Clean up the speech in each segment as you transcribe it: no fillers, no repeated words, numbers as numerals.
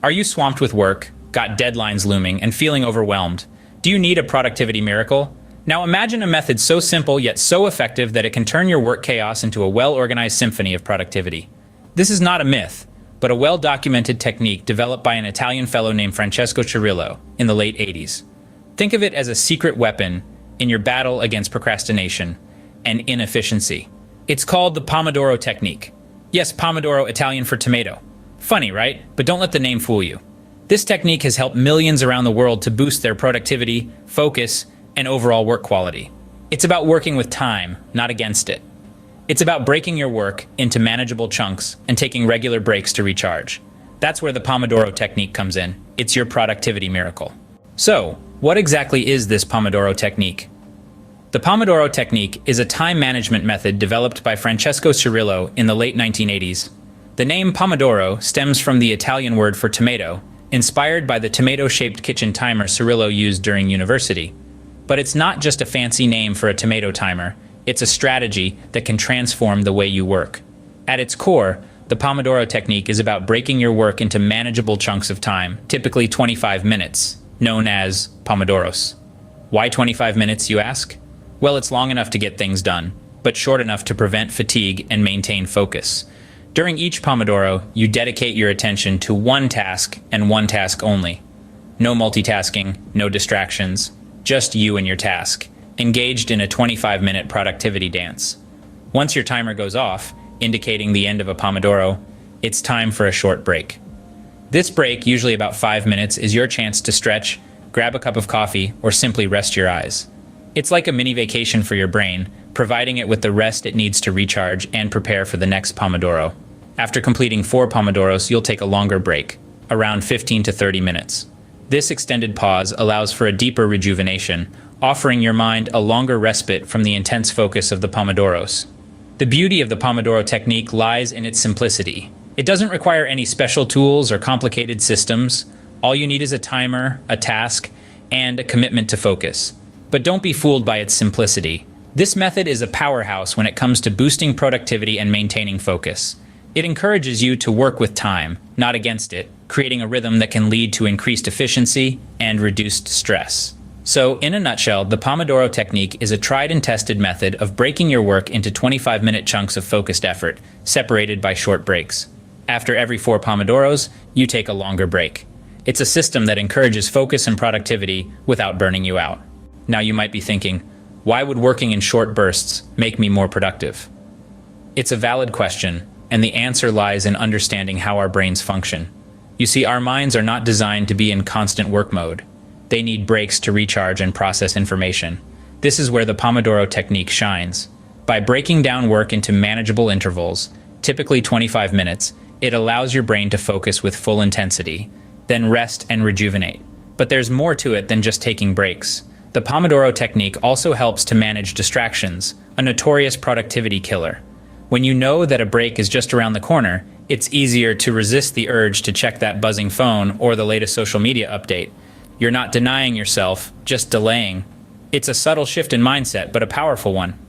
Are you swamped with work, got deadlines looming, and feeling overwhelmed? Do you need a productivity miracle? Now imagine a method so simple yet so effective that it can turn your work chaos into a well-organized symphony of productivity. This is not a myth, but a well-documented technique developed by an Italian fellow named Francesco Cerullo in the late 80s. Think of it as a secret weapon in your battle against procrastination and inefficiency. It's called the Pomodoro Technique. Yes, Pomodoro, Italian for tomato. Funny, right? But don't let the name fool you. This technique has helped millions around the world to boost their productivity, focus, and overall work quality. It's about working with time, not against it. It's about breaking your work into manageable chunks and taking regular breaks to recharge. That's where the Pomodoro Technique comes in. It's your productivity miracle. So, what exactly is this Pomodoro Technique? The Pomodoro Technique is a time management method developed by Francesco Cerullo in the late 1980s. The name Pomodoro stems from the Italian word for tomato, inspired by the tomato-shaped kitchen timer Cerullo used during university. But it's not just a fancy name for a tomato timer, it's a strategy that can transform the way you work. At its core, the Pomodoro Technique is about breaking your work into manageable chunks of time, typically 25 minutes, known as Pomodoros. Why 25 minutes, you ask? Well, it's long enough to get things done, but short enough to prevent fatigue and maintain focus. During each Pomodoro, you dedicate your attention to one task and one task only. No multitasking, no distractions, just you and your task, engaged in a 25-minute productivity dance. Once your timer goes off, indicating the end of a Pomodoro, it's time for a short break. This break, usually about 5 minutes, is your chance to stretch, grab a cup of coffee, or simply rest your eyes. It's like a mini vacation for your brain, providing it with the rest it needs to recharge and prepare for the next Pomodoro. After completing 4 Pomodoros, you'll take a longer break, around 15 to 30 minutes. This extended pause allows for a deeper rejuvenation, offering your mind a longer respite from the intense focus of the Pomodoros. The beauty of the Pomodoro Technique lies in its simplicity. It doesn't require any special tools or complicated systems. All you need is a timer, a task, and a commitment to focus. But don't be fooled by its simplicity. This method is a powerhouse when it comes to boosting productivity and maintaining focus. It encourages you to work with time, not against it, creating a rhythm that can lead to increased efficiency and reduced stress. So, in a nutshell, the Pomodoro Technique is a tried and tested method of breaking your work into 25-minute chunks of focused effort, separated by short breaks. After every 4 Pomodoros, you take a longer break. It's a system that encourages focus and productivity without burning you out. Now you might be thinking, why would working in short bursts make me more productive? It's a valid question, and the answer lies in understanding how our brains function. You see, our minds are not designed to be in constant work mode. They need breaks to recharge and process information. This is where the Pomodoro Technique shines. By breaking down work into manageable intervals, typically 25 minutes, it allows your brain to focus with full intensity, then rest and rejuvenate. But there's more to it than just taking breaks. The Pomodoro Technique also helps to manage distractions, a notorious productivity killer. When you know that a break is just around the corner, it's easier to resist the urge to check that buzzing phone or the latest social media update. You're not denying yourself, just delaying. It's a subtle shift in mindset, but a powerful one.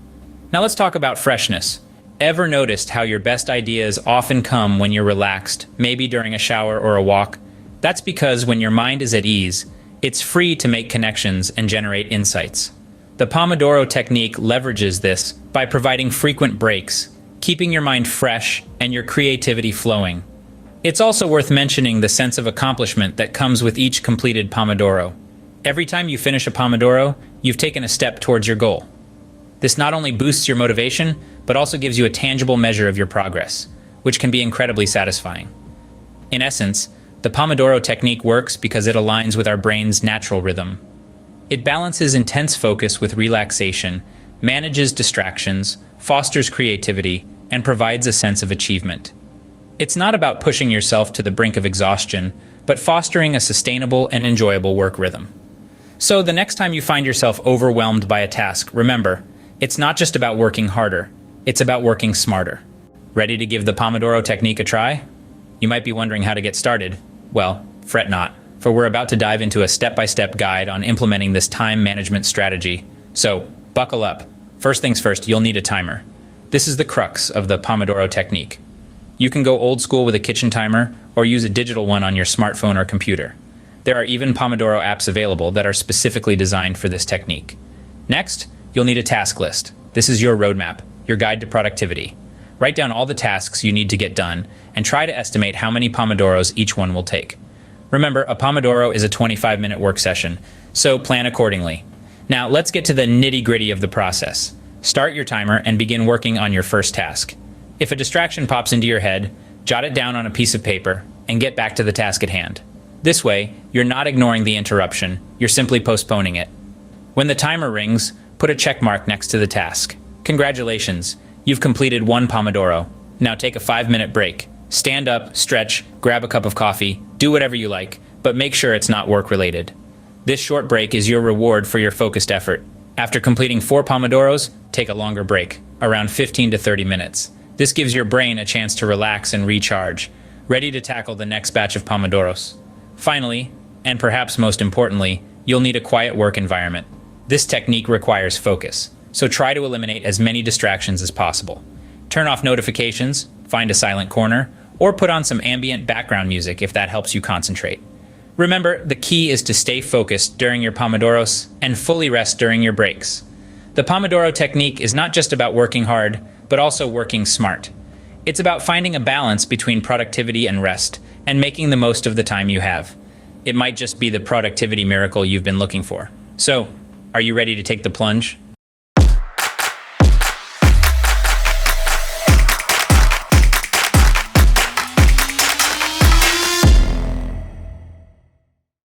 Now let's talk about freshness. Ever noticed how your best ideas often come when you're relaxed, maybe during a shower or a walk? That's because when your mind is at ease, it's free to make connections and generate insights. The Pomodoro Technique leverages this by providing frequent breaks, keeping your mind fresh and your creativity flowing. It's also worth mentioning the sense of accomplishment that comes with each completed Pomodoro. Every time you finish a Pomodoro, you've taken a step towards your goal. This not only boosts your motivation, but also gives you a tangible measure of your progress, which can be incredibly satisfying. In essence, the Pomodoro Technique works because it aligns with our brain's natural rhythm. It balances intense focus with relaxation, manages distractions, fosters creativity, and provides a sense of achievement. It's not about pushing yourself to the brink of exhaustion, but fostering a sustainable and enjoyable work rhythm. So the next time you find yourself overwhelmed by a task, remember, it's not just about working harder, it's about working smarter. Ready to give the Pomodoro Technique a try? You might be wondering how to get started. Well, fret not, for we're about to dive into a step-by-step guide on implementing this time management strategy. So, buckle up. First things first, you'll need a timer. This is the crux of the Pomodoro Technique. You can go old school with a kitchen timer, or use a digital one on your smartphone or computer. There are even Pomodoro apps available that are specifically designed for this technique. Next, you'll need a task list. This is your roadmap, your guide to productivity. Write down all the tasks you need to get done and try to estimate how many Pomodoros each one will take. Remember, a Pomodoro is a 25-minute work session, so plan accordingly. Now, let's get to the nitty-gritty of the process. Start your timer and begin working on your first task. If a distraction pops into your head, jot it down on a piece of paper and get back to the task at hand. This way, you're not ignoring the interruption, you're simply postponing it. When the timer rings, put a check mark next to the task. Congratulations, you've completed one Pomodoro. Now take a 5-minute break. Stand up, stretch, grab a cup of coffee, do whatever you like, but make sure it's not work-related. This short break is your reward for your focused effort. After completing 4 Pomodoros, take a longer break, around 15 to 30 minutes. This gives your brain a chance to relax and recharge, ready to tackle the next batch of Pomodoros. Finally, and perhaps most importantly, you'll need a quiet work environment. This technique requires focus, so try to eliminate as many distractions as possible. Turn off notifications, find a silent corner, or put on some ambient background music if that helps you concentrate. Remember, the key is to stay focused during your Pomodoros and fully rest during your breaks. The Pomodoro technique is not just about working hard, but also working smart. It's about finding a balance between productivity and rest, and making the most of the time you have. It might just be the productivity miracle you've been looking for. So, are you ready to take the plunge?